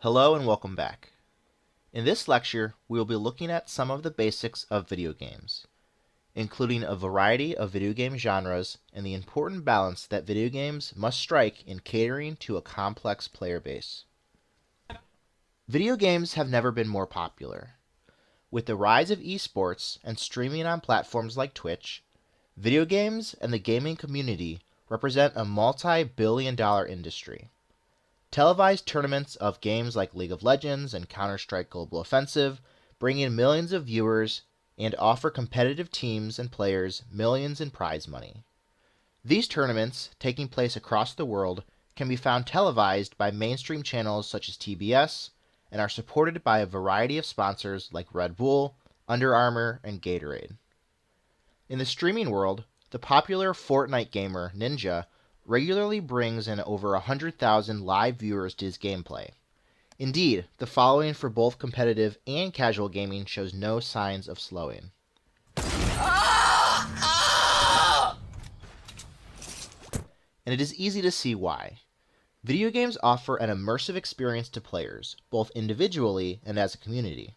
Hello and welcome back. In this lecture, we will be looking at some of the basics of video games, including a variety of video game genres and the important balance that video games must strike in catering to a complex player base. Video games have never been more popular. With the rise of esports and streaming on platforms like Twitch, video games and the gaming community represent a multi-billion-dollar industry. Televised tournaments of games like League of Legends and Counter-Strike Global Offensive bring in millions of viewers and offer competitive teams and players millions in prize money. These tournaments, taking place across the world, can be found televised by mainstream channels such as TBS and are supported by a variety of sponsors like Red Bull, Under Armour, and Gatorade. In the streaming world, the popular Fortnite gamer Ninja regularly brings in over 100,000 live viewers to his gameplay. Indeed, the following for both competitive and casual gaming shows no signs of slowing. And it is easy to see why. Video games offer an immersive experience to players, both individually and as a community.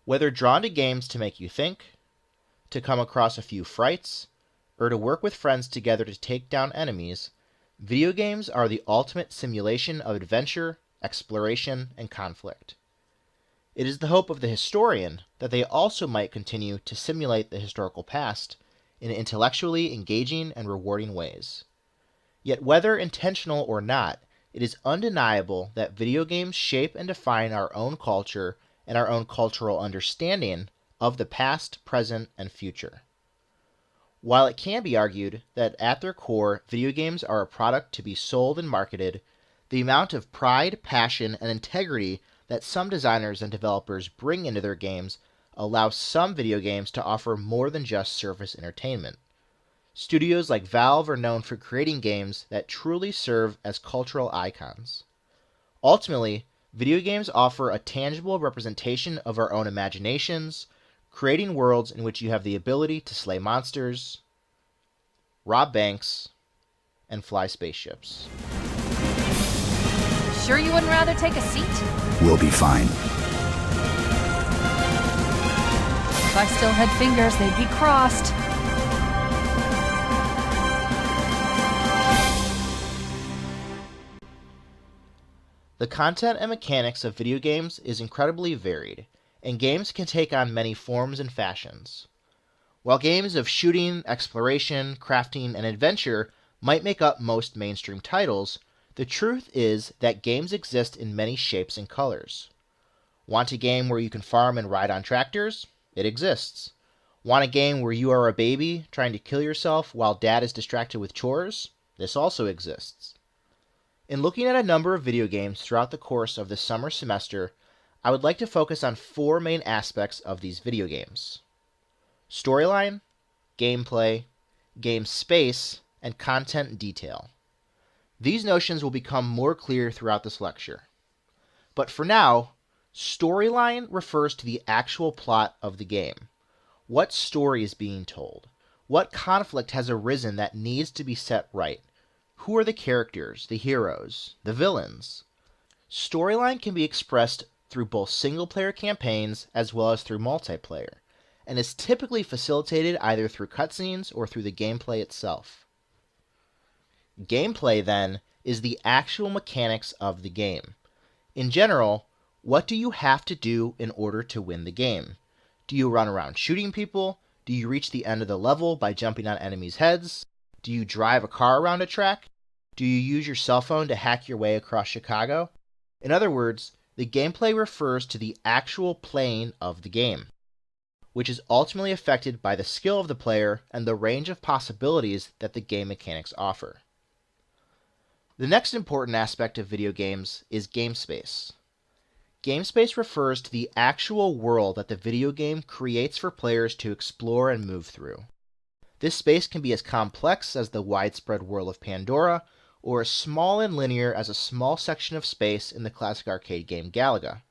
Whether drawn to games to make you think, to come across a few frights, or to work with friends together to take down enemies, video games are the ultimate simulation of adventure, exploration, and conflict. It is the hope of the historian that they also might continue to simulate the historical past in intellectually engaging and rewarding ways. Yet whether intentional or not, it is undeniable that video games shape and define our own culture and our own cultural understanding of the past, present, and future. While it can be argued that at their core, video games are a product to be sold and marketed, the amount of pride, passion, and integrity that some designers and developers bring into their games allows some video games to offer more than just surface entertainment. Studios like Valve are known for creating games that truly serve as cultural icons. Ultimately, video games offer a tangible representation of our own imaginations, creating worlds in which you have the ability to slay monsters, rob banks, and fly spaceships. Sure you wouldn't rather take a seat? We'll be fine. If I still had fingers, they'd be crossed. The content and mechanics of video games is incredibly varied, and games can take on many forms and fashions. While games of shooting, exploration, crafting, and adventure might make up most mainstream titles, the truth is that games exist in many shapes and colors. Want a game where you can farm and ride on tractors? It exists. Want a game where you are a baby trying to kill yourself while dad is distracted with chores? This also exists. In looking at a number of video games throughout the course of the summer semester, I would like to focus on four main aspects of these video games: storyline, gameplay, game space, and content detail. These notions will become more clear throughout this lecture. But for now, storyline refers to the actual plot of the game. What story is being told? What conflict has arisen that needs to be set right? Who are the characters, the heroes, the villains? Storyline can be expressed through both single-player campaigns as well as through multiplayer, and is typically facilitated either through cutscenes or through the gameplay itself. Gameplay, then, is the actual mechanics of the game. In general, what do you have to do in order to win the game? Do you run around shooting people? Do you reach the end of the level by jumping on enemies' heads? Do you drive a car around a track? Do you use your cell phone to hack your way across Chicago? In other words, the gameplay refers to the actual playing of the game, which is ultimately affected by the skill of the player and the range of possibilities that the game mechanics offer. The next important aspect of video games is game space. Game space refers to the actual world that the video game creates for players to explore and move through. This space can be as complex as the widespread world of Pandora, or as small and linear as a small section of space in the classic arcade game Galaga.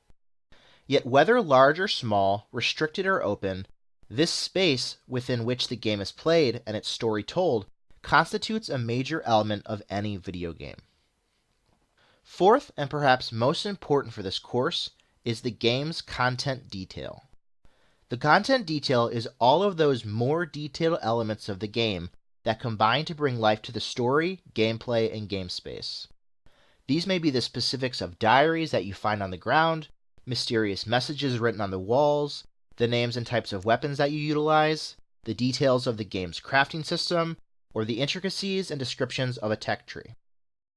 Yet whether large or small, restricted or open, this space within which the game is played and its story told constitutes a major element of any video game. Fourth, and perhaps most important for this course, is the game's content detail. The content detail is all of those more detailed elements of the game that combine to bring life to the story, gameplay, and game space. These may be the specifics of diaries that you find on the ground, mysterious messages written on the walls, the names and types of weapons that you utilize, the details of the game's crafting system, or the intricacies and descriptions of a tech tree.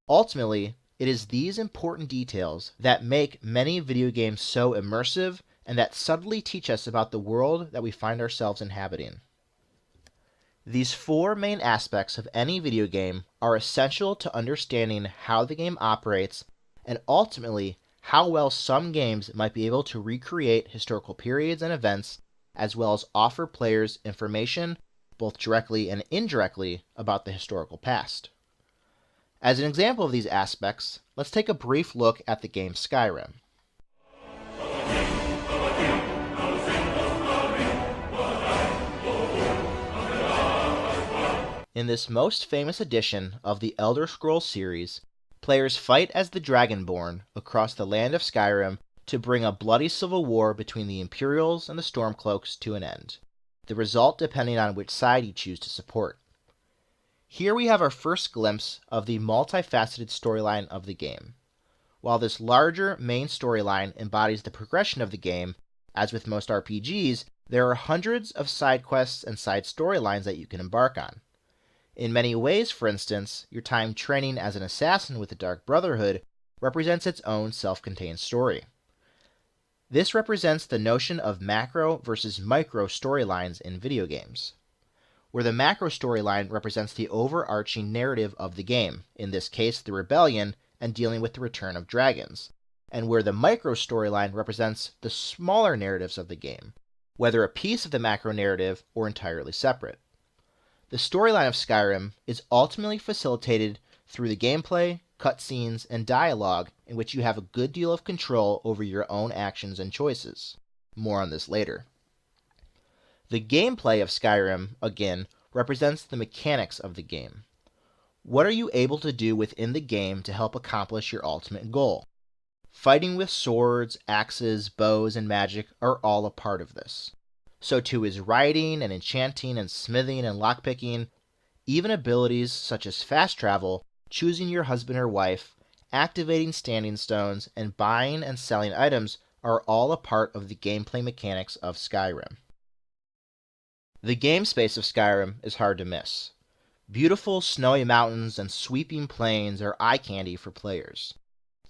Ultimately, it is these important details that make many video games so immersive and that subtly teach us about the world that we find ourselves inhabiting. These four main aspects of any video game are essential to understanding how the game operates and ultimately how well some games might be able to recreate historical periods and events, as well as offer players information, both directly and indirectly, about the historical past. As an example of these aspects, let's take a brief look at the game Skyrim. In this most famous edition of the Elder Scrolls series, players fight as the Dragonborn across the land of Skyrim to bring a bloody civil war between the Imperials and the Stormcloaks to an end, the result depending on which side you choose to support. Here we have our first glimpse of the multifaceted storyline of the game. While this larger main storyline embodies the progression of the game, as with most RPGs, there are hundreds of side quests and side storylines that you can embark on. In many ways, for instance, your time training as an assassin with the Dark Brotherhood represents its own self-contained story. This represents the notion of macro versus micro storylines in video games, where the macro storyline represents the overarching narrative of the game, in this case the rebellion and dealing with the return of dragons, and where the micro storyline represents the smaller narratives of the game, whether a piece of the macro narrative or entirely separate. The storyline of Skyrim is ultimately facilitated through the gameplay, cutscenes, and dialogue in which you have a good deal of control over your own actions and choices. More on this later. The gameplay of Skyrim, again, represents the mechanics of the game. What are you able to do within the game to help accomplish your ultimate goal? Fighting with swords, axes, bows, and magic are all a part of this. So too is writing and enchanting and smithing and lockpicking. Even abilities such as fast travel, choosing your husband or wife, activating standing stones, and buying and selling items are all a part of the gameplay mechanics of Skyrim. The game space of Skyrim is hard to miss. Beautiful snowy mountains and sweeping plains are eye candy for players.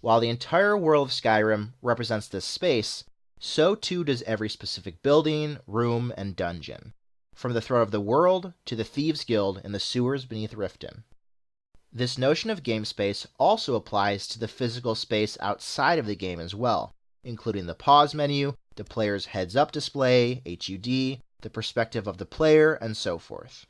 While the entire world of Skyrim represents this space, so too does every specific building, room, and dungeon, from the Throne of the World to the Thieves' Guild in the sewers beneath Riften. This notion of game space also applies to the physical space outside of the game as well, including the pause menu, the player's heads-up display, HUD, the perspective of the player, and so forth.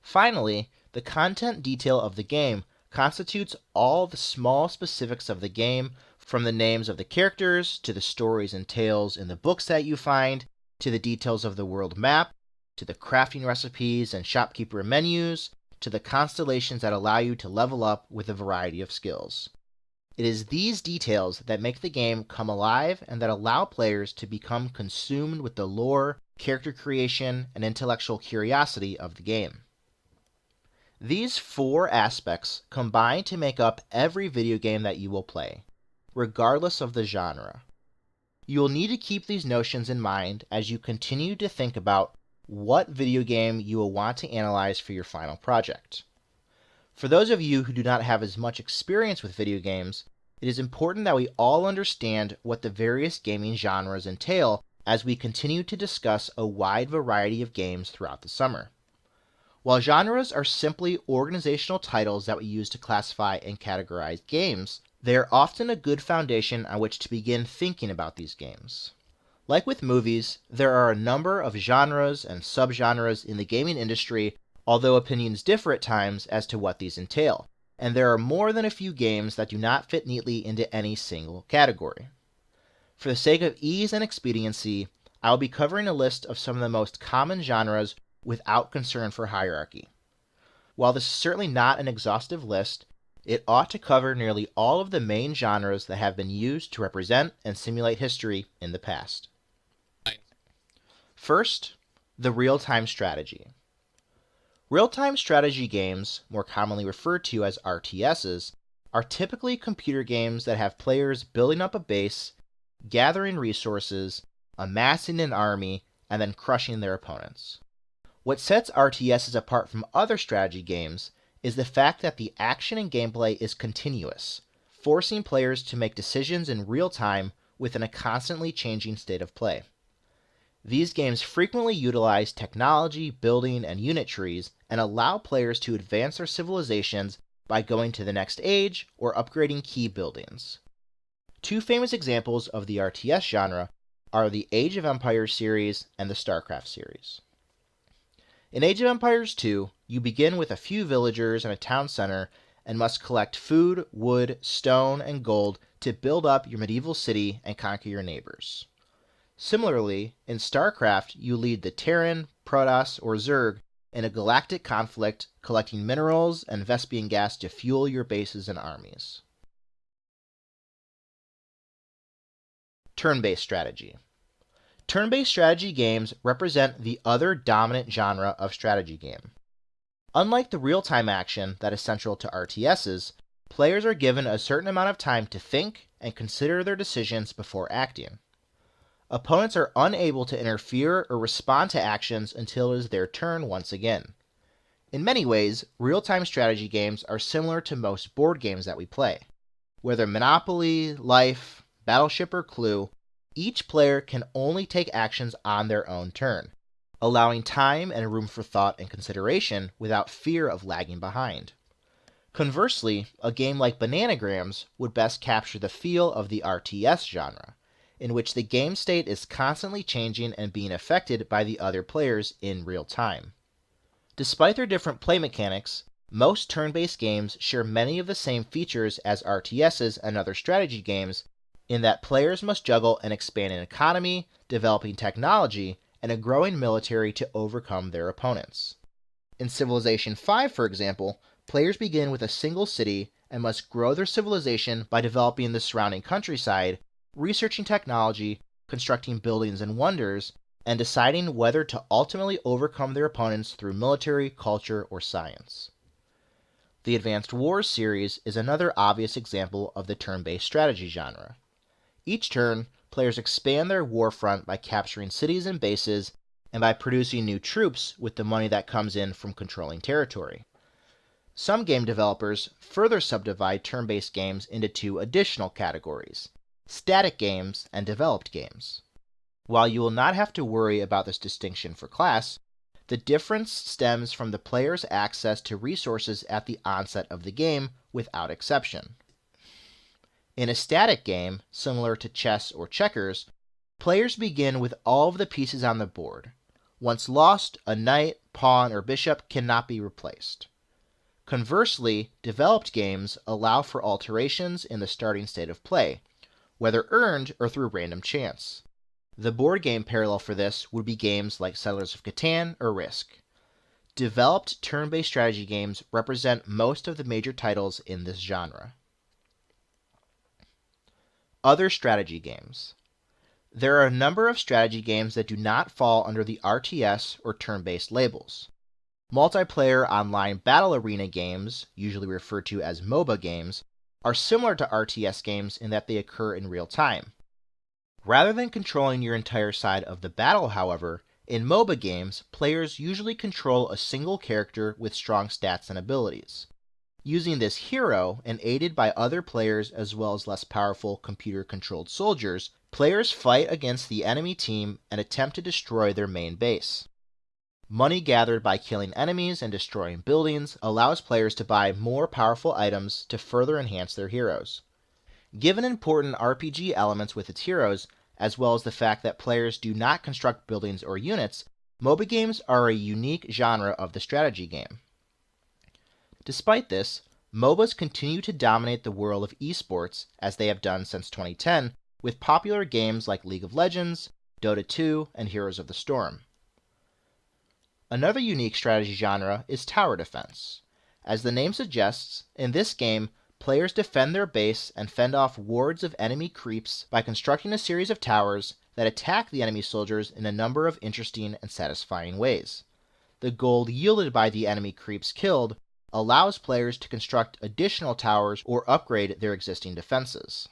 Finally, the content detail of the game constitutes all the small specifics of the game, from the names of the characters, to the stories and tales in the books that you find, to the details of the world map, to the crafting recipes and shopkeeper menus, to the constellations that allow you to level up with a variety of skills. It is these details that make the game come alive and that allow players to become consumed with the lore, character creation, and intellectual curiosity of the game. These four aspects combine to make up every video game that you will play, regardless of the genre. You will need to keep these notions in mind as you continue to think about what video game you will want to analyze for your final project. For those of you who do not have as much experience with video games, it is important that we all understand what the various gaming genres entail as we continue to discuss a wide variety of games throughout the summer. While genres are simply organizational titles that we use to classify and categorize games, they are often a good foundation on which to begin thinking about these games. Like with movies, there are a number of genres and subgenres in the gaming industry, although opinions differ at times as to what these entail, and there are more than a few games that do not fit neatly into any single category. For the sake of ease and expediency, I will be covering a list of some of the most common genres without concern for hierarchy. While this is certainly not an exhaustive list, it ought to cover nearly all of the main genres that have been used to represent and simulate history in the past. First, the real-time strategy. Real-time strategy games, more commonly referred to as RTSs, are typically computer games that have players building up a base, gathering resources, amassing an army, and then crushing their opponents. What sets RTSs apart from other strategy games is the fact that the action and gameplay is continuous, forcing players to make decisions in real time within a constantly changing state of play. These games frequently utilize technology, building, and unit trees, and allow players to advance their civilizations by going to the next age or upgrading key buildings. Two famous examples of the RTS genre are the Age of Empires series and the StarCraft series. In Age of Empires 2, you begin with a few villagers and a town center and must collect food, wood, stone, and gold to build up your medieval city and conquer your neighbors. Similarly, in StarCraft, you lead the Terran, Protoss, or Zerg in a galactic conflict, collecting minerals and Vespian gas to fuel your bases and armies. Turn-based strategy. Turn-based strategy games represent the other dominant genre of strategy game. Unlike the real-time action that is central to RTSs, players are given a certain amount of time to think and consider their decisions before acting. Opponents are unable to interfere or respond to actions until it is their turn once again. In many ways, real-time strategy games are similar to most board games that we play. Whether Monopoly, Life, Battleship, or Clue, each player can only take actions on their own turn, allowing time and room for thought and consideration without fear of lagging behind. Conversely, a game like Bananagrams would best capture the feel of the RTS genre, in which the game state is constantly changing and being affected by the other players in real time. Despite their different play mechanics, most turn-based games share many of the same features as RTSs and other strategy games, in that players must juggle an expanding economy, developing technology, and a growing military to overcome their opponents. In Civilization V, for example, players begin with a single city and must grow their civilization by developing the surrounding countryside, researching technology, constructing buildings and wonders, and deciding whether to ultimately overcome their opponents through military, culture, or science. The Advanced Wars series is another obvious example of the turn-based strategy genre. Each turn, players expand their war front by capturing cities and bases, and by producing new troops with the money that comes in from controlling territory. Some game developers further subdivide turn-based games into two additional categories: static games and developed games. While you will not have to worry about this distinction for class, the difference stems from the player's access to resources at the onset of the game, without exception. In a static game, similar to chess or checkers, players begin with all of the pieces on the board. Once lost, a knight, pawn, or bishop cannot be replaced. Conversely, developed games allow for alterations in the starting state of play, whether earned or through random chance. The board game parallel for this would be games like Settlers of Catan or Risk. Developed turn-based strategy games represent most of the major titles in this genre. Other strategy games. There are a number of strategy games that do not fall under the RTS or turn-based labels. Multiplayer online battle arena games, usually referred to as MOBA games, are similar to RTS games in that they occur in real time. Rather than controlling your entire side of the battle, however, in MOBA games, players usually control a single character with strong stats and abilities. Using this hero, and aided by other players as well as less powerful computer-controlled soldiers, players fight against the enemy team and attempt to destroy their main base. Money gathered by killing enemies and destroying buildings allows players to buy more powerful items to further enhance their heroes. Given important RPG elements with its heroes, as well as the fact that players do not construct buildings or units, MOBA games are a unique genre of the strategy game. Despite this, MOBAs continue to dominate the world of esports, as they have done since 2010, with popular games like League of Legends, Dota 2, and Heroes of the Storm. Another unique strategy genre is tower defense. As the name suggests, in this game, players defend their base and fend off wards of enemy creeps by constructing a series of towers that attack the enemy soldiers in a number of interesting and satisfying ways. The gold yielded by the enemy creeps killed allows players to construct additional towers or upgrade their existing defenses.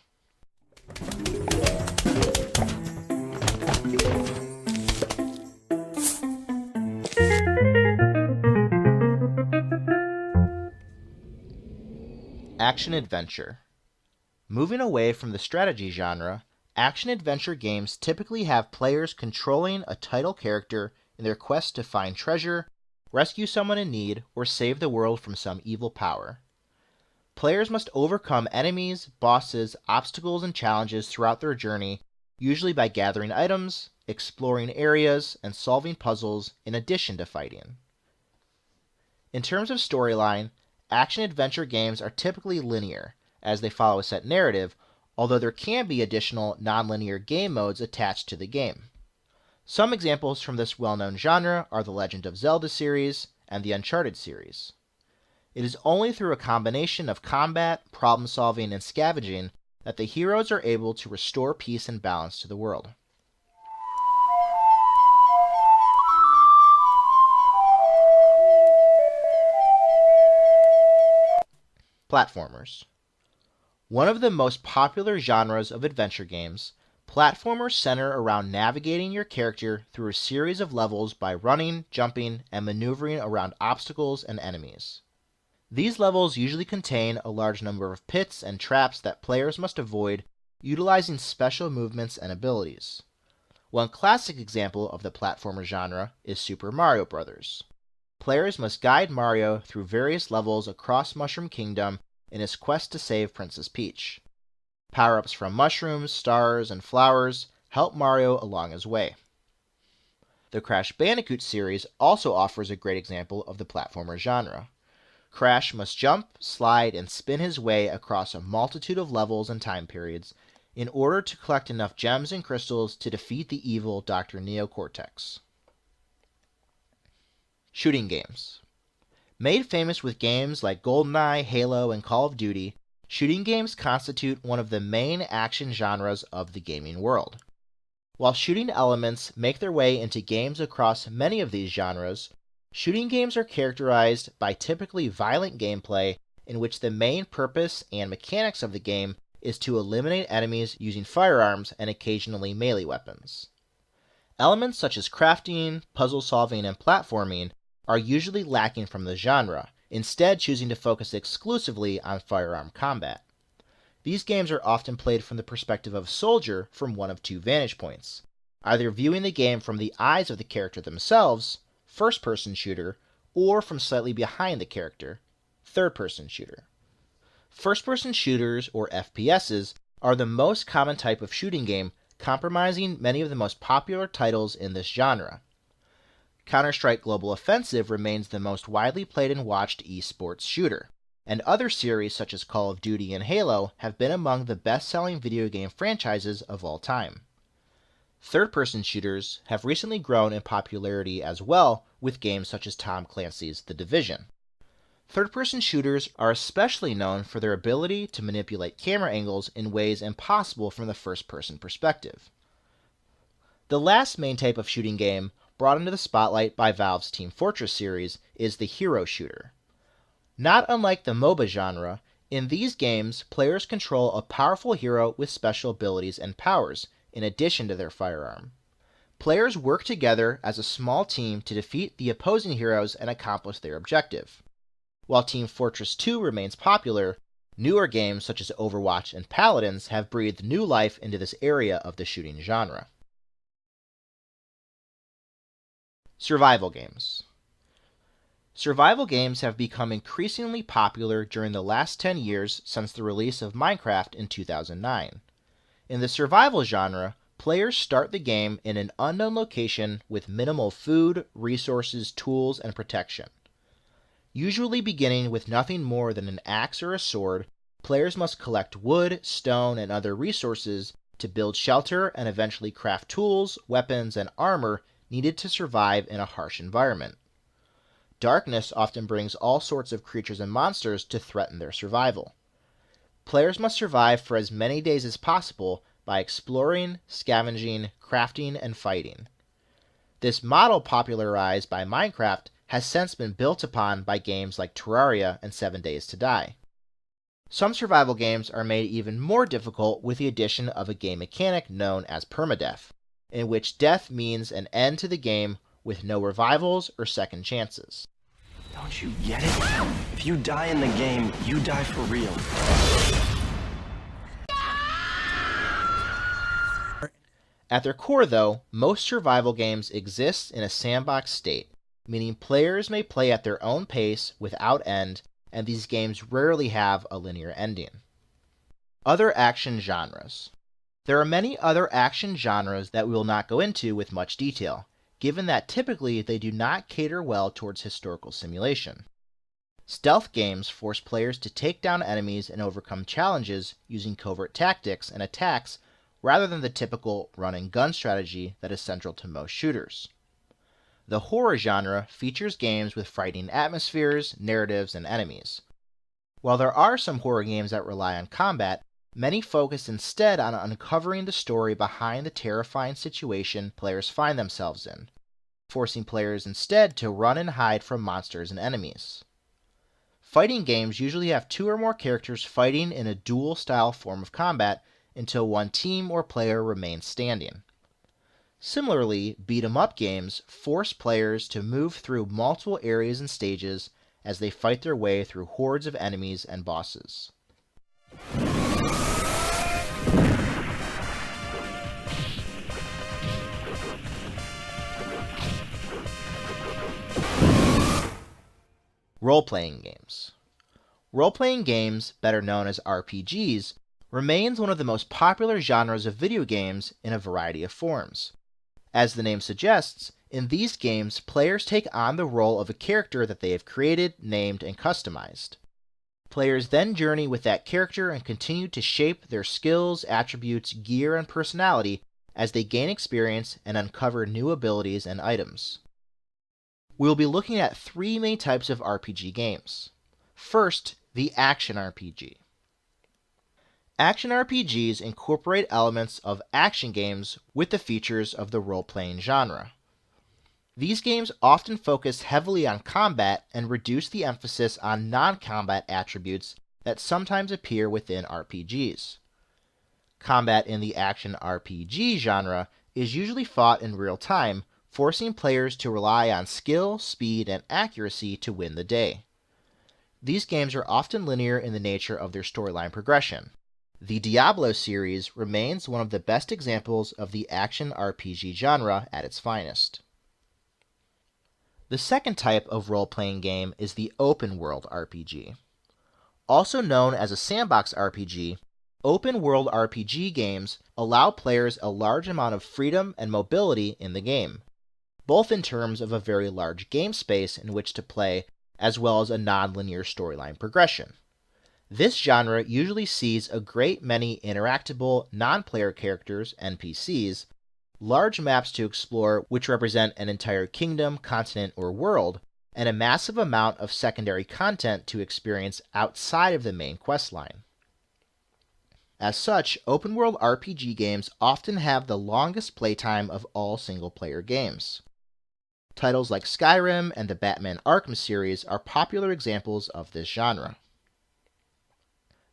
Action-adventure. Moving away from the strategy genre, action-adventure games typically have players controlling a title character in their quest to find treasure, rescue someone in need, or save the world from some evil power. Players must overcome enemies, bosses, obstacles, and challenges throughout their journey, usually by gathering items, exploring areas, and solving puzzles in addition to fighting. In terms of storyline, action-adventure games are typically linear, as they follow a set narrative, although there can be additional non-linear game modes attached to the game. Some examples from this well-known genre are the Legend of Zelda series and the Uncharted series. It is only through a combination of combat, problem-solving, and scavenging that the heroes are able to restore peace and balance to the world. Platformers. One of the most popular genres of adventure games, platformers center around navigating your character through a series of levels by running, jumping, and maneuvering around obstacles and enemies. These levels usually contain a large number of pits and traps that players must avoid utilizing special movements and abilities. One classic example of the platformer genre is Super Mario Bros. Players must guide Mario through various levels across Mushroom Kingdom in his quest to save Princess Peach. Power-ups from mushrooms, stars, and flowers help Mario along his way. The Crash Bandicoot series also offers a great example of the platformer genre. Crash must jump, slide, and spin his way across a multitude of levels and time periods in order to collect enough gems and crystals to defeat the evil Dr. Neo Cortex. Shooting games. Made famous with games like GoldenEye, Halo, and Call of Duty, shooting games constitute one of the main action genres of the gaming world. While shooting elements make their way into games across many of these genres, shooting games are characterized by typically violent gameplay in which the main purpose and mechanics of the game is to eliminate enemies using firearms and occasionally melee weapons. Elements such as crafting, puzzle solving, and platforming are usually lacking from the genre, instead choosing to focus exclusively on firearm combat. These games are often played from the perspective of a soldier from one of two vantage points, either viewing the game from the eyes of the character themselves, first-person shooter, or from slightly behind the character, third-person shooter. First-person shooters, or FPSs, are the most common type of shooting game, comprising many of the most popular titles in this genre. Counter-Strike Global Offensive remains the most widely played and watched esports shooter, and other series such as Call of Duty and Halo have been among the best-selling video game franchises of all time. Third-person shooters have recently grown in popularity as well with games such as Tom Clancy's The Division. Third-person shooters are especially known for their ability to manipulate camera angles in ways impossible from the first-person perspective. The last main type of shooting game brought into the spotlight by Valve's Team Fortress series is the hero shooter. Not unlike the MOBA genre, in these games, players control a powerful hero with special abilities and powers, in addition to their firearm. Players work together as a small team to defeat the opposing heroes and accomplish their objective. While Team Fortress 2 remains popular, newer games such as Overwatch and Paladins have breathed new life into this area of the shooting genre. Survival games. Survival games have become increasingly popular during the last 10 years since the release of Minecraft in 2009. In the survival genre, players start the game in an unknown location with minimal food, resources, tools, and protection. Usually beginning with nothing more than an axe or a sword, players must collect wood, stone, and other resources to build shelter and eventually craft tools, weapons, and armor needed to survive in a harsh environment. Darkness often brings all sorts of creatures and monsters to threaten their survival. Players must survive for as many days as possible by exploring, scavenging, crafting, and fighting. This model, popularized by Minecraft, has since been built upon by games like Terraria and 7 Days to Die. Some survival games are made even more difficult with the addition of a game mechanic known as permadeath, in which death means an end to the game with no revivals or second chances. Don't you get it? If you die in the game, you die for real. At their core, though, most survival games exist in a sandbox state, meaning players may play at their own pace without end, and these games rarely have a linear ending. Other action genres. There are many other action genres that we will not go into with much detail, given that typically they do not cater well towards historical simulation. Stealth games force players to take down enemies and overcome challenges using covert tactics and attacks rather than the typical run-and-gun strategy that is central to most shooters. The horror genre features games with frightening atmospheres, narratives, and enemies. While there are some horror games that rely on combat, many focus instead on uncovering the story behind the terrifying situation players find themselves in, forcing players instead to run and hide from monsters and enemies. Fighting games usually have 2 or more characters fighting in a duel-style form of combat until one team or player remains standing. Similarly, beat-em-up games force players to move through multiple areas and stages as they fight their way through hordes of enemies and bosses. Role-playing games. Role-playing games, better known as RPGs, remains one of the most popular genres of video games in a variety of forms. As the name suggests, in these games, players take on the role of a character that they have created, named, and customized. Players then journey with that character and continue to shape their skills, attributes, gear, and personality as they gain experience and uncover new abilities and items. We will be looking at 3 main types of RPG games. First, the action RPG. Action RPGs incorporate elements of action games with the features of the role-playing genre. These games often focus heavily on combat and reduce the emphasis on non-combat attributes that sometimes appear within RPGs. Combat in the action RPG genre is usually fought in real time, forcing players to rely on skill, speed, and accuracy to win the day. These games are often linear in the nature of their storyline progression. The Diablo series remains one of the best examples of the action RPG genre at its finest. The second type of role-playing game is the open-world RPG. Also known as a sandbox RPG, open-world RPG games allow players a large amount of freedom and mobility in the game, both in terms of a very large game space in which to play, as well as a non-linear storyline progression. This genre usually sees a great many interactable non-player characters, NPCs, large maps to explore which represent an entire kingdom, continent, or world, and a massive amount of secondary content to experience outside of the main questline. As such, open-world RPG games often have the longest playtime of all single-player games. Titles like Skyrim and the Batman Arkham series are popular examples of this genre.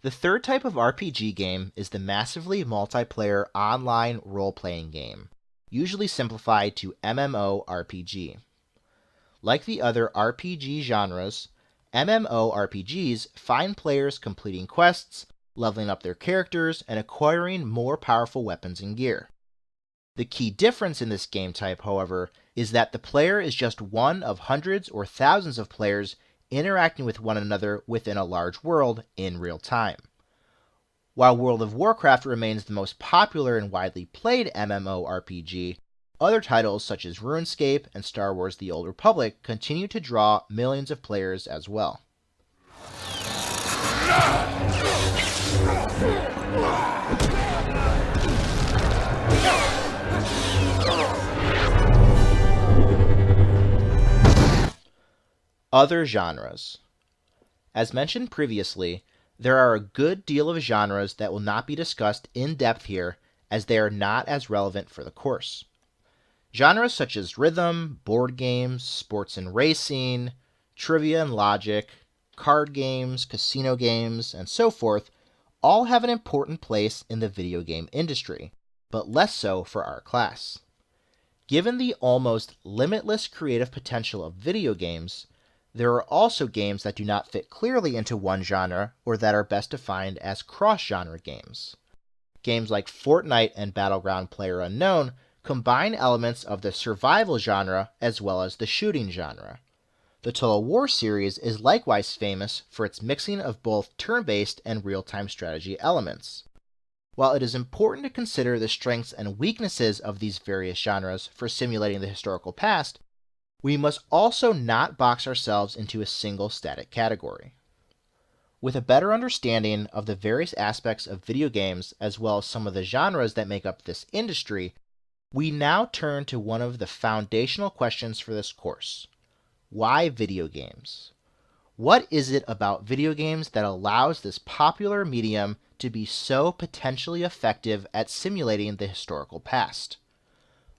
The third type of RPG game is the massively multiplayer online role-playing game, usually simplified to MMORPG. Like the other RPG genres, MMORPGs find players completing quests, leveling up their characters, and acquiring more powerful weapons and gear. The key difference in this game type, however, is that the player is just one of hundreds or thousands of players interacting with one another within a large world in real time. While World of Warcraft remains the most popular and widely played MMORPG, other titles such as RuneScape and Star Wars: The Old Republic continue to draw millions of players as well. Other genres. As mentioned previously, there are a good deal of genres that will not be discussed in depth here as they are not as relevant for the course. Genres such as rhythm, board games, sports and racing, trivia and logic, card games, casino games, and so forth all have an important place in the video game industry, but less so for our class. Given the almost limitless creative potential of video games, there are also games that do not fit clearly into one genre or that are best defined as cross-genre games. Games like Fortnite and Battleground PlayerUnknown combine elements of the survival genre as well as the shooting genre. The Total War series is likewise famous for its mixing of both turn-based and real-time strategy elements. While it is important to consider the strengths and weaknesses of these various genres for simulating the historical past, we must also not box ourselves into a single static category. With a better understanding of the various aspects of video games as well as some of the genres that make up this industry, we now turn to one of the foundational questions for this course. Why video games? What is it about video games that allows this popular medium to be so potentially effective at simulating the historical past?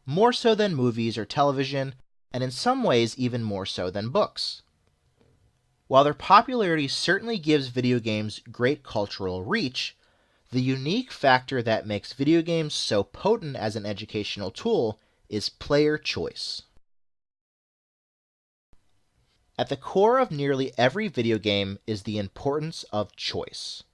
More so than movies or television, and in some ways even more so than books. While their popularity certainly gives video games great cultural reach, the unique factor that makes video games so potent as an educational tool is player choice. At the core of nearly every video game is the importance of choice.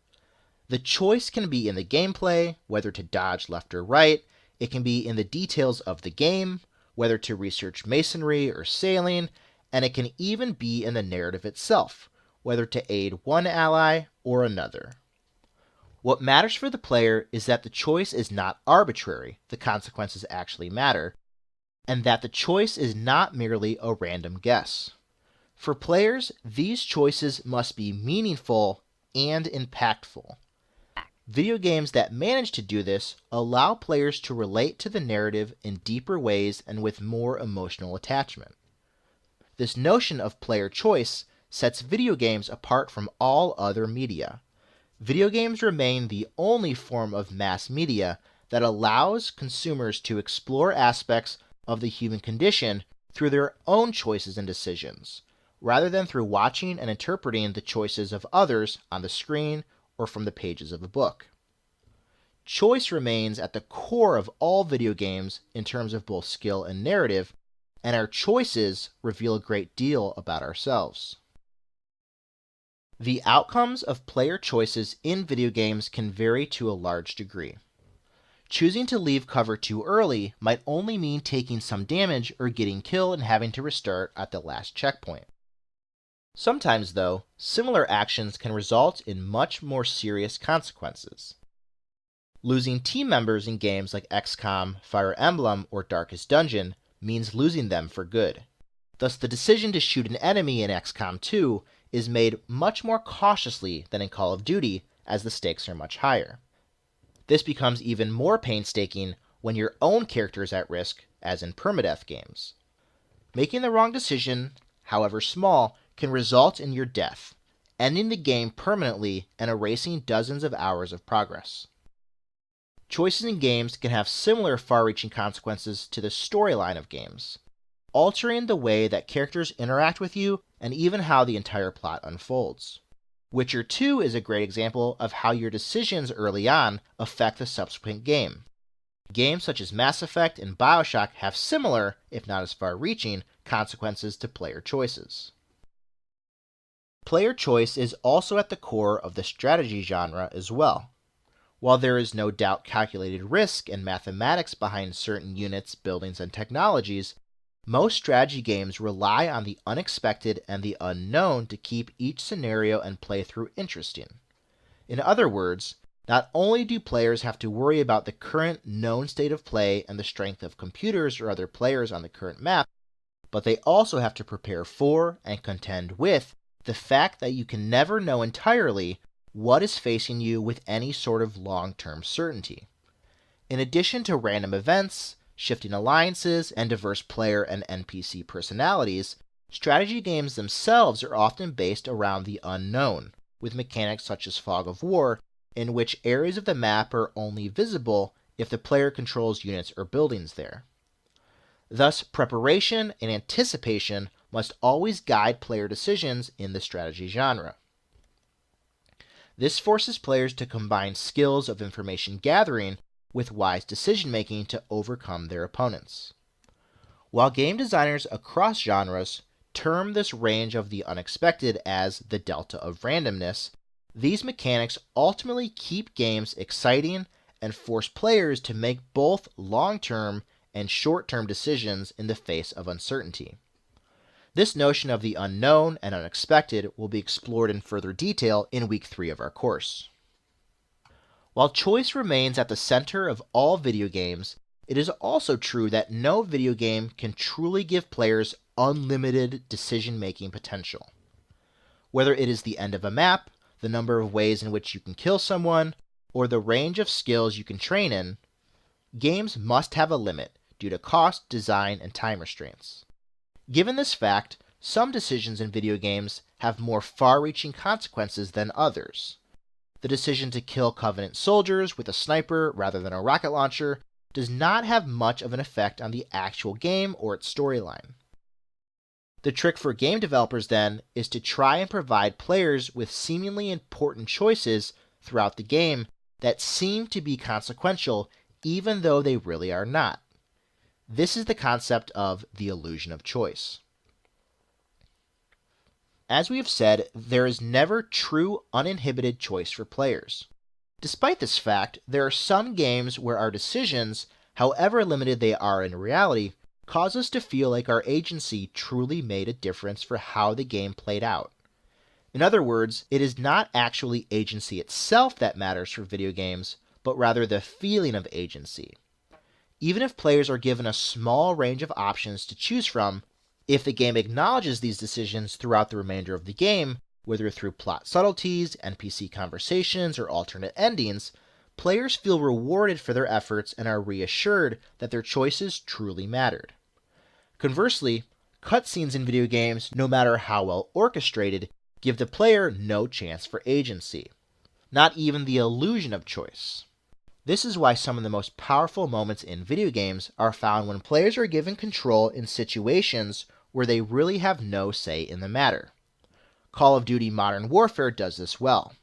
The choice can be in the gameplay, whether to dodge left or right. It can be in the details of the game, whether to research masonry or sailing, and it can even be in the narrative itself, whether to aid one ally or another. What matters for the player is that the choice is not arbitrary, the consequences actually matter, and that the choice is not merely a random guess. For players, these choices must be meaningful and impactful. Video games that manage to do this allow players to relate to the narrative in deeper ways and with more emotional attachment. This notion of player choice sets video games apart from all other media. Video games remain the only form of mass media that allows consumers to explore aspects of the human condition through their own choices and decisions, rather than through watching and interpreting the choices of others on the screen or from the pages of a book. Choice remains at the core of all video games in terms of both skill and narrative, and our choices reveal a great deal about ourselves. The outcomes of player choices in video games can vary to a large degree. Choosing to leave cover too early might only mean taking some damage or getting killed and having to restart at the last checkpoint. Sometimes, though, similar actions can result in much more serious consequences. Losing team members in games like XCOM, Fire Emblem, or Darkest Dungeon means losing them for good. Thus, the decision to shoot an enemy in XCOM 2 is made much more cautiously than in Call of Duty, as the stakes are much higher. This becomes even more painstaking when your own character is at risk, as in permadeath games. Making the wrong decision, however small, can result in your death, ending the game permanently and erasing dozens of hours of progress. Choices in games can have similar far-reaching consequences to the storyline of games, altering the way that characters interact with you and even how the entire plot unfolds. Witcher 2 is a great example of how your decisions early on affect the subsequent game. Games such as Mass Effect and BioShock have similar, if not as far-reaching, consequences to player choices. Player choice is also at the core of the strategy genre as well. While there is no doubt calculated risk and mathematics behind certain units, buildings, and technologies, most strategy games rely on the unexpected and the unknown to keep each scenario and playthrough interesting. In other words, not only do players have to worry about the current known state of play and the strength of computers or other players on the current map, but they also have to prepare for and contend with the fact that you can never know entirely what is facing you with any sort of long-term certainty. In addition to random events, shifting alliances, and diverse player and NPC personalities, Strategy games themselves are often based around the unknown, with mechanics such as Fog of War, in which areas of the map are only visible if the player controls units or buildings there. Thus, preparation and anticipation must always guide player decisions in the strategy genre. This forces players to combine skills of information gathering with wise decision making to overcome their opponents. While game designers across genres term this range of the unexpected as the delta of randomness, these mechanics ultimately keep games exciting and force players to make both long-term and short-term decisions in the face of uncertainty. This notion of the unknown and unexpected will be explored in further detail in week 3 of our course. While choice remains at the center of all video games, it is also true that no video game can truly give players unlimited decision-making potential. Whether it is the end of a map, the number of ways in which you can kill someone, or the range of skills you can train in, games must have a limit due to cost, design, and time restraints. Given this fact, some decisions in video games have more far-reaching consequences than others. The decision to kill Covenant soldiers with a sniper rather than a rocket launcher does not have much of an effect on the actual game or its storyline. The trick for game developers, then, is to try and provide players with seemingly important choices throughout the game that seem to be consequential even though they really are not. This is the concept of the illusion of choice. As we have said, there is never true uninhibited choice for players. Despite this fact, there are some games where our decisions, however limited they are in reality, cause us to feel like our agency truly made a difference for how the game played out. In other words, it is not actually agency itself that matters for video games, but rather the feeling of agency. Even if players are given a small range of options to choose from, if the game acknowledges these decisions throughout the remainder of the game, whether through plot subtleties, NPC conversations, or alternate endings, players feel rewarded for their efforts and are reassured that their choices truly mattered. Conversely, cutscenes in video games, no matter how well orchestrated, give the player no chance for agency, not even the illusion of choice. This is why some of the most powerful moments in video games are found when players are given control in situations where they really have no say in the matter. Call of Duty Modern Warfare does this well.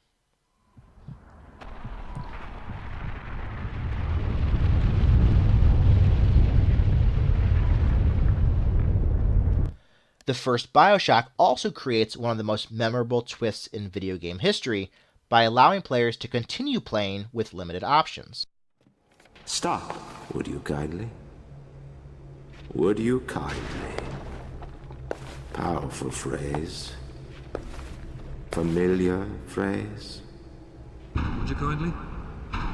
The first BioShock also creates one of the most memorable twists in video game history by allowing players to continue playing with limited options. Stop, would you kindly? Would you kindly? Powerful phrase. Familiar phrase. Would you kindly?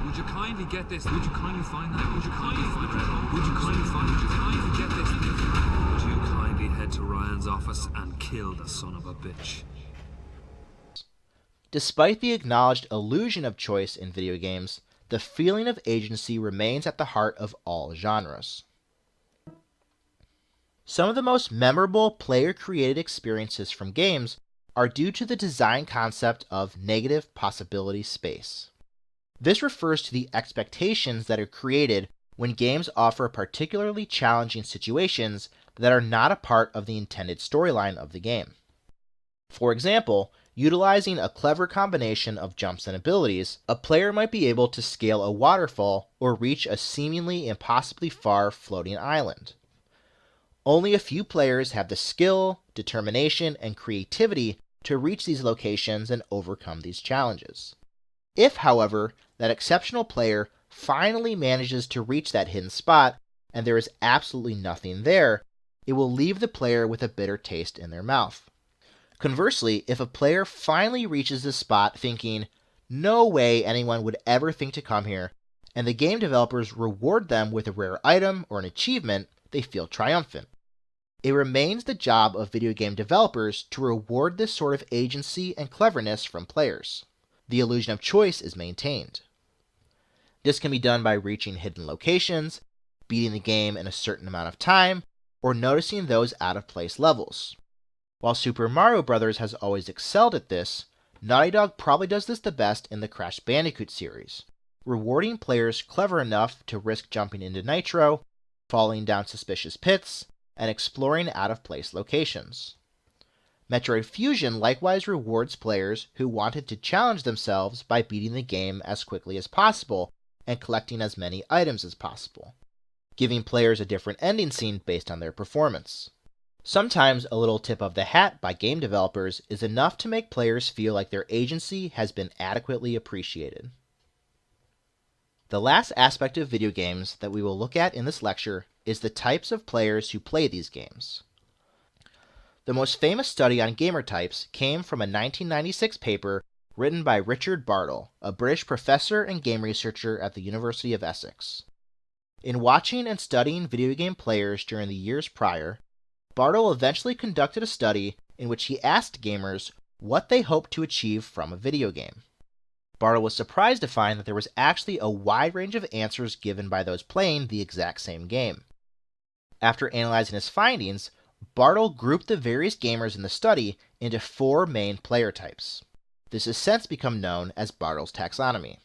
Would you kindly get this? Would you kindly find that? Would you kindly find that? Would you kindly find? Would you kindly get this? Would you kindly head to Ryan's office and kill the son of a bitch? Despite the acknowledged illusion of choice in video games, the feeling of agency remains at the heart of all genres. Some of the most memorable player-created experiences from games are due to the design concept of negative possibility space. This refers to the expectations that are created when games offer particularly challenging situations that are not a part of the intended storyline of the game. For example, utilizing a clever combination of jumps and abilities, a player might be able to scale a waterfall or reach a seemingly impossibly far floating island. Only a few players have the skill, determination, and creativity to reach these locations and overcome these challenges. If, however, that exceptional player finally manages to reach that hidden spot and there is absolutely nothing there, it will leave the player with a bitter taste in their mouth. Conversely, if a player finally reaches this spot thinking, no way anyone would ever think to come here, and the game developers reward them with a rare item or an achievement, they feel triumphant. It remains the job of video game developers to reward this sort of agency and cleverness from players. The illusion of choice is maintained. This can be done by reaching hidden locations, beating the game in a certain amount of time, or noticing those out-of-place levels. While Super Mario Bros. Has always excelled at this, Naughty Dog probably does this the best in the Crash Bandicoot series, rewarding players clever enough to risk jumping into Nitro, falling down suspicious pits, and exploring out-of-place locations. Metroid Fusion likewise rewards players who wanted to challenge themselves by beating the game as quickly as possible and collecting as many items as possible, giving players a different ending scene based on their performance. Sometimes a little tip of the hat by game developers is enough to make players feel like their agency has been adequately appreciated. The last aspect of video games that we will look at in this lecture is the types of players who play these games. The most famous study on gamer types came from a 1996 paper written by Richard Bartle, a British professor and game researcher at the University of Essex. In watching and studying video game players during the years prior, Bartle eventually conducted a study in which he asked gamers what they hoped to achieve from a video game. Bartle was surprised to find that there was actually a wide range of answers given by those playing the exact same game. After analyzing his findings, Bartle grouped the various gamers in the study into 4 main player types. This has since become known as Bartle's taxonomy.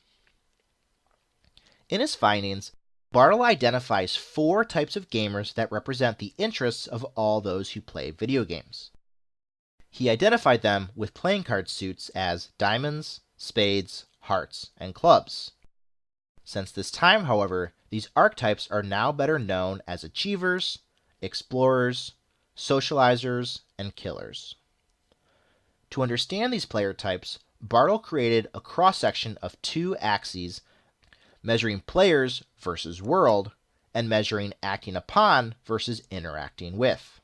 In his findings, Bartle identifies 4 types of gamers that represent the interests of all those who play video games. He identified them with playing card suits as diamonds, spades, hearts, and clubs. Since this time, however, these archetypes are now better known as achievers, explorers, socializers, and killers. To understand these player types, Bartle created a cross-section of 2 axes measuring players versus world, and measuring acting upon versus interacting with.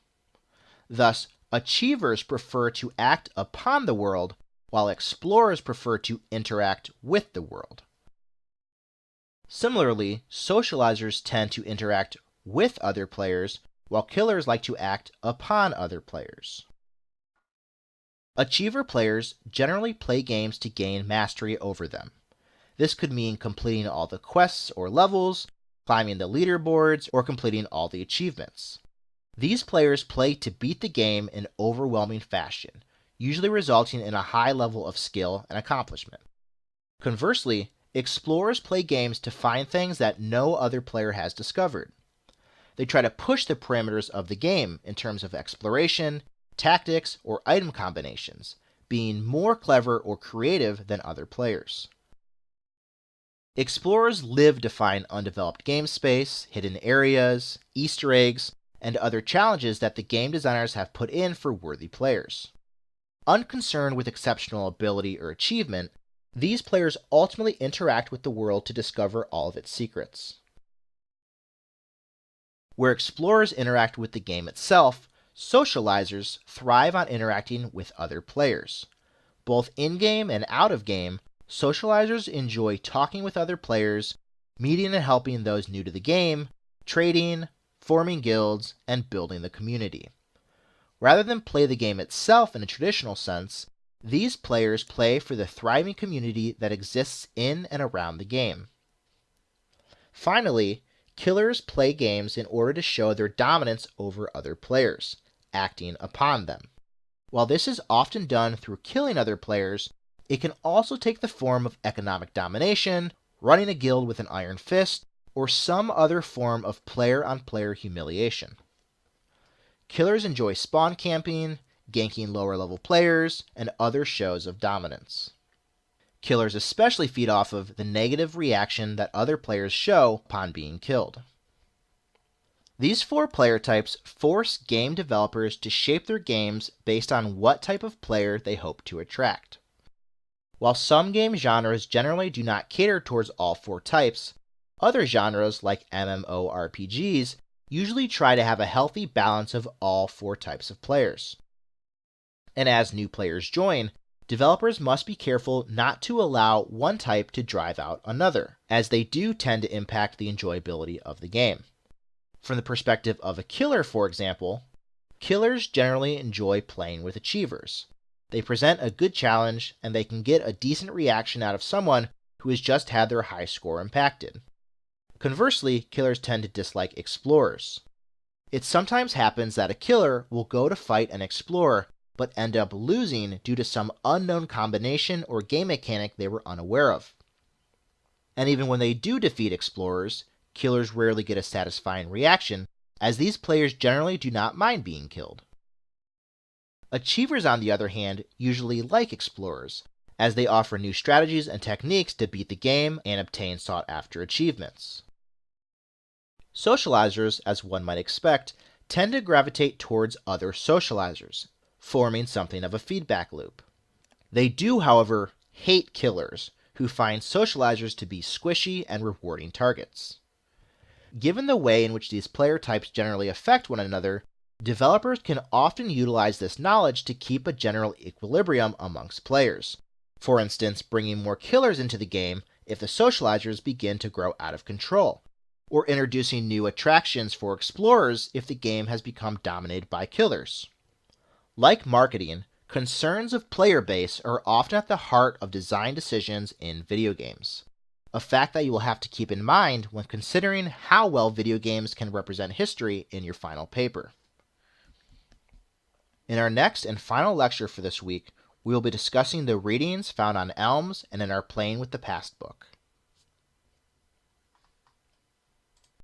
Thus, achievers prefer to act upon the world, while explorers prefer to interact with the world. Similarly, socializers tend to interact with other players, while killers like to act upon other players. Achiever players generally play games to gain mastery over them. This could mean completing all the quests or levels, climbing the leaderboards, or completing all the achievements. These players play to beat the game in overwhelming fashion, usually resulting in a high level of skill and accomplishment. Conversely, explorers play games to find things that no other player has discovered. They try to push the parameters of the game in terms of exploration, tactics, or item combinations, being more clever or creative than other players. Explorers live to find undeveloped game space, hidden areas, Easter eggs, and other challenges that the game designers have put in for worthy players. Unconcerned with exceptional ability or achievement, these players ultimately interact with the world to discover all of its secrets. Where explorers interact with the game itself, socializers thrive on interacting with other players. Both in-game and out-of-game, socializers enjoy talking with other players, meeting and helping those new to the game, trading, forming guilds, and building the community. Rather than play the game itself in a traditional sense, these players play for the thriving community that exists in and around the game. Finally, killers play games in order to show their dominance over other players, acting upon them. While this is often done through killing other players, it can also take the form of economic domination, running a guild with an iron fist, or some other form of player-on-player humiliation. Killers enjoy spawn camping, ganking lower-level players, and other shows of dominance. Killers especially feed off of the negative reaction that other players show upon being killed. These 4 player types force game developers to shape their games based on what type of player they hope to attract. While some game genres generally do not cater towards all 4 types, other genres like MMORPGs usually try to have a healthy balance of all 4 types of players. And as new players join, developers must be careful not to allow one type to drive out another, as they do tend to impact the enjoyability of the game. From the perspective of a killer, for example, killers generally enjoy playing with achievers. They present a good challenge, and they can get a decent reaction out of someone who has just had their high score impacted. Conversely, killers tend to dislike explorers. It sometimes happens that a killer will go to fight an explorer but end up losing due to some unknown combination or game mechanic they were unaware of. And even when they do defeat explorers, killers rarely get a satisfying reaction, as these players generally do not mind being killed. Achievers, on the other hand, usually like explorers, as they offer new strategies and techniques to beat the game and obtain sought-after achievements. Socializers, as one might expect, tend to gravitate towards other socializers, forming something of a feedback loop. They do, however, hate killers, who find socializers to be squishy and rewarding targets. Given the way in which these player types generally affect one another, developers can often utilize this knowledge to keep a general equilibrium amongst players. For instance, bringing more killers into the game if the socializers begin to grow out of control, or introducing new attractions for explorers if the game has become dominated by killers. Like marketing, concerns of player base are often at the heart of design decisions in video games, a fact that you will have to keep in mind when considering how well video games can represent history in your final paper. In our next and final lecture for this week, we will be discussing the readings found on Elms and in our Playing with the Past book.